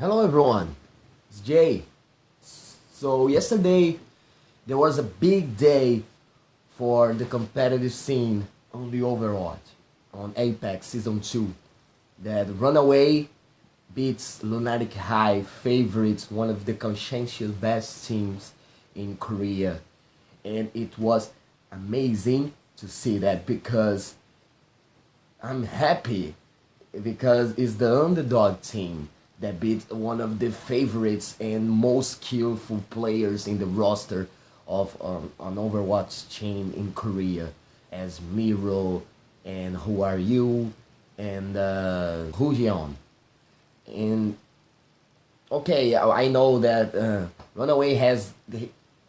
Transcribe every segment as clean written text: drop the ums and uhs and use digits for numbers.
Hello everyone, it's Jay. So yesterday there was a big day for the competitive scene on the Overwatch, on Apex Season 2. That Runaway beats Lunatic-Hai, favorites, one of the conscientious best teams in Korea. And it was amazing to see that because I'm happy because it's the underdog team that beat one of the favorites and most skillful players in the roster of an Overwatch chain in Korea, as Miro and Who Are You and Hoojeon. And okay, I know that Runaway has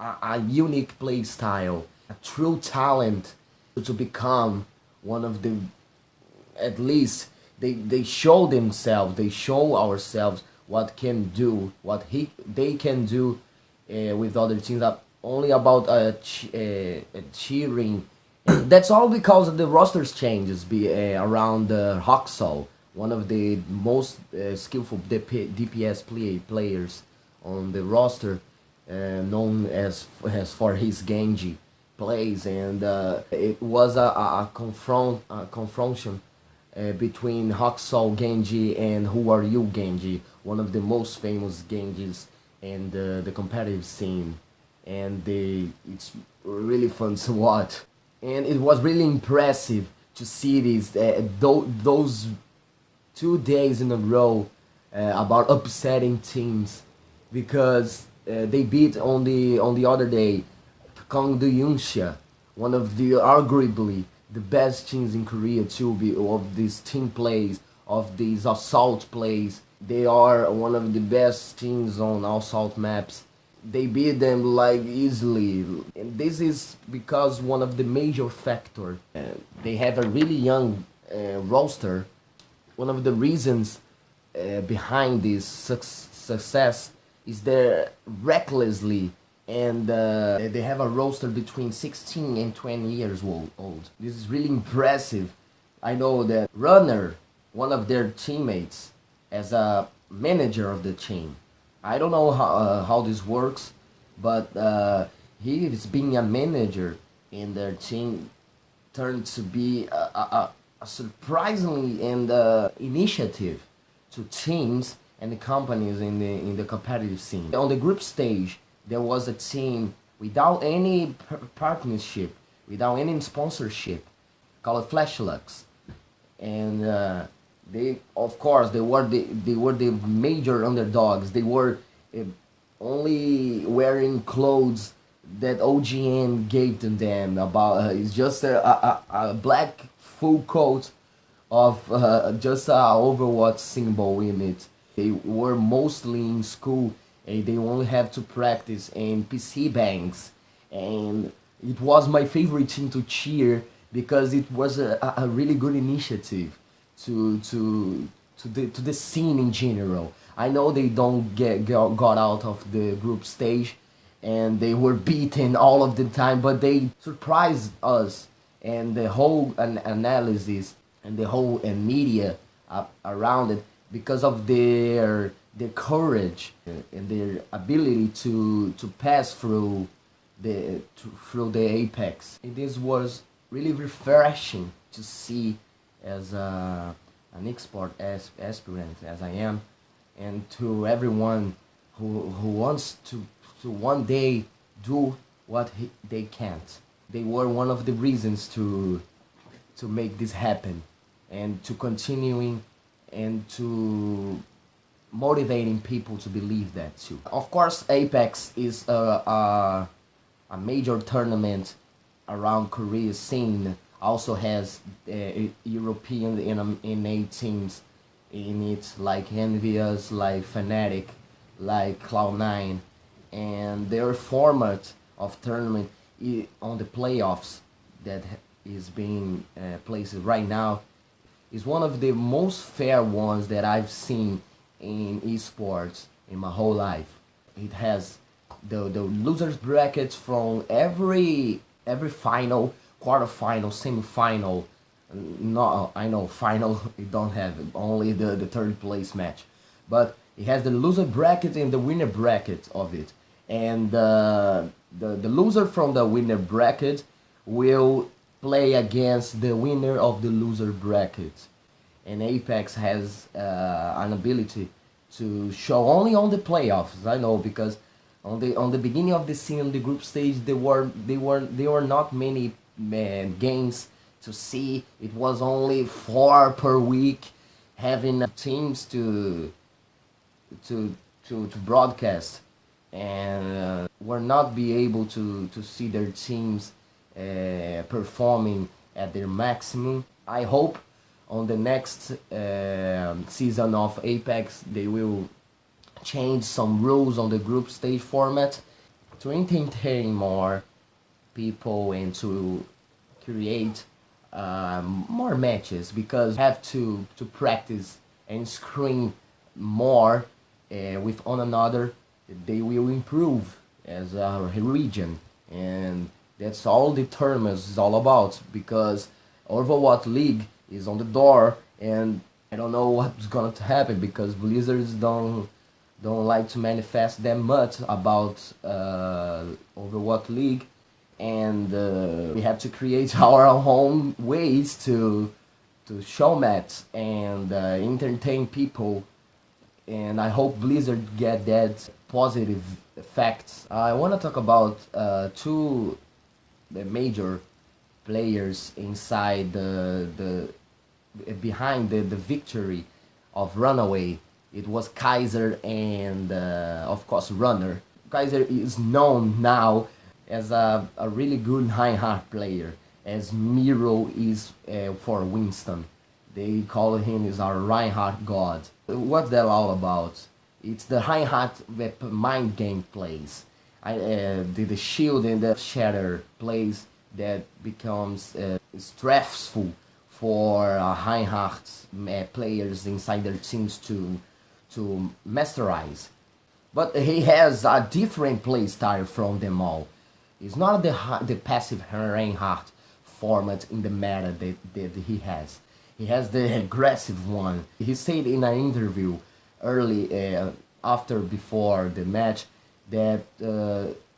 a unique play style, a true talent to become one of the, at least they show themselves, they show ourselves what can do, they can do with other teams. Only about cheering. That's all because of the rosters changes around Hoxall, one of the most skillful DPS players on the roster, known as for his Genji plays, and it was a confrontation between Hoxall Genji and Who Are You Genji, one of the most famous Genjis in the competitive scene, and it's really fun to watch. And it was really impressive to see those 2 days in a row about upsetting teams, because they beat on the other day Kong Yunxia, one of the arguably the best teams in Korea too, of these team plays, of these assault plays. They are one of the best teams on assault maps. They beat them like easily, and this is because one of the major factor. They have a really young roster. One of the reasons behind this success is their recklessly, and they have a roster between 16 and 20 years old. This is really impressive. I know that Runner, one of their teammates, as a manager of the team. I don't know how this works, but he is being a manager in their team turned to be a surprisingly and initiative to teams and the companies in the competitive scene. On the group stage, there was a team without any partnership, without any sponsorship, called Flashlux, and they, of course, they were the major underdogs. They were only wearing clothes that OGN gave to them. About it's just a black full coat of just a Overwatch symbol in it. They were mostly in school, and they only have to practice in PC banks. And it was my favorite team to cheer because it was a really good initiative to the scene in general. I know they don't got out of the group stage, and they were beaten all of the time, but they surprised us, and the whole analysis and the whole media around it, because of their courage and their ability to pass through the apex. And this was really refreshing to see as an eSports aspirant as I am, and to everyone who wants to one day do what they can't. They were one of the reasons to make this happen, and to continuing and to motivating people to believe that too. Of course, Apex is a major tournament around Korea's scene. Also has European NA teams in it, like Envious, like Fnatic, like Cloud9, and their format of tournament on the playoffs that is being placed right now is one of the most fair ones that I've seen in esports in my whole life. It has the losers brackets from every final, quarterfinal, semi-final. No, I know final. You don't have it, only the third place match, but It has the loser bracket and the winner bracket of it. And the loser from the winner bracket will play against the winner of the loser bracket. And Apex has an ability to show only on the playoffs. I know, because on the beginning of the season, the group stage, there were not many games to see. It was only 4 per week, having teams to broadcast, and were not be able to see their teams performing at their maximum. I hope on the next season of Apex they will change some rules on the group stage format to entertain more people and to create more matches, because have to practice and screen more with one another. They will improve as a region, and that's all the tournament is all about, because Overwatch League is on the door, and I don't know what's going to happen, because Blizzards don't like to manifest that much about Overwatch League, and we have to create our own ways to show match and entertain people, and I hope Blizzard get that positive effects. I want to talk about two major players inside the behind the victory of Runaway. It was Kaiser and of course Runner. Kaiser is known now as a really good Reinhardt player, as Miro is for Winston. They call him as our Reinhardt god. What's that all about? It's the Reinhardt mind game plays. The shield and the shatter plays that becomes stressful for Reinhardt players inside their teams to masterize. But he has a different play style from them all. It's not the passive Reinhardt format in the meta that he has. He has the aggressive one. He said in an interview early before the match that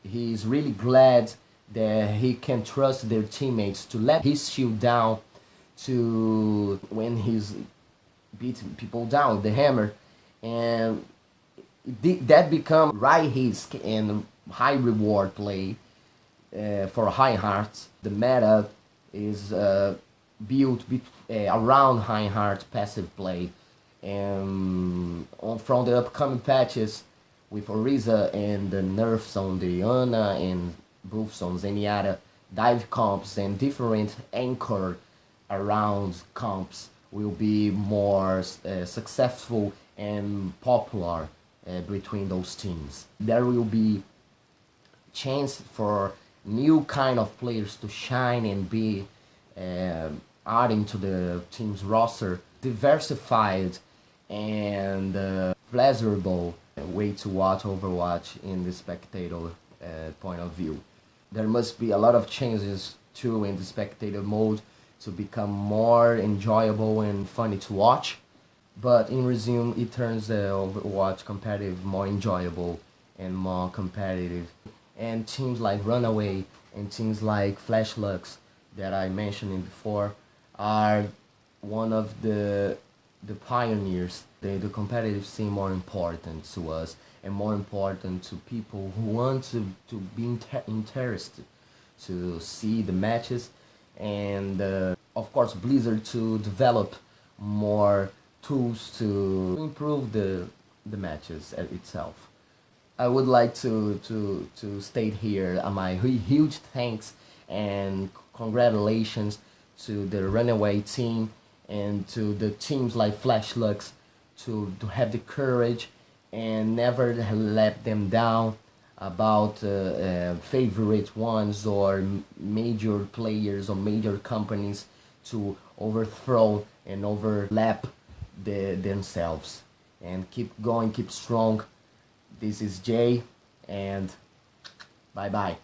he's really glad that he can trust their teammates to let his shield down to when he's beating people down with the hammer, and that become high risk and high reward play for Reinhardt. The meta is built around Reinhardt passive play, and from the upcoming patches with Oriza and the nerfs on the Ana and buffs on Zenyatta, dive comps and different anchor around comps will be more successful and popular between those teams. There will be chance for new kind of players to shine and be adding to the team's roster, diversified and pleasurable way to watch Overwatch in the spectator point of view. There must be a lot of changes too in the spectator mode to become more enjoyable and funny to watch. But in resume, it turns the Overwatch competitive more enjoyable and more competitive. And teams like Runaway and teams like Flash Lux that I mentioned before are one of the pioneers. The competitive scene more important to us and more important to people who want to be interested to see the matches, and of course Blizzard to develop more tools to improve the matches itself. I would like to state here my huge thanks and congratulations to the Runaway team and to the teams like Flash Lux to have the courage and never let them down about favorite ones or major players or major companies to overthrow and overlap themselves. And keep going, keep strong. This is Jay, and bye bye.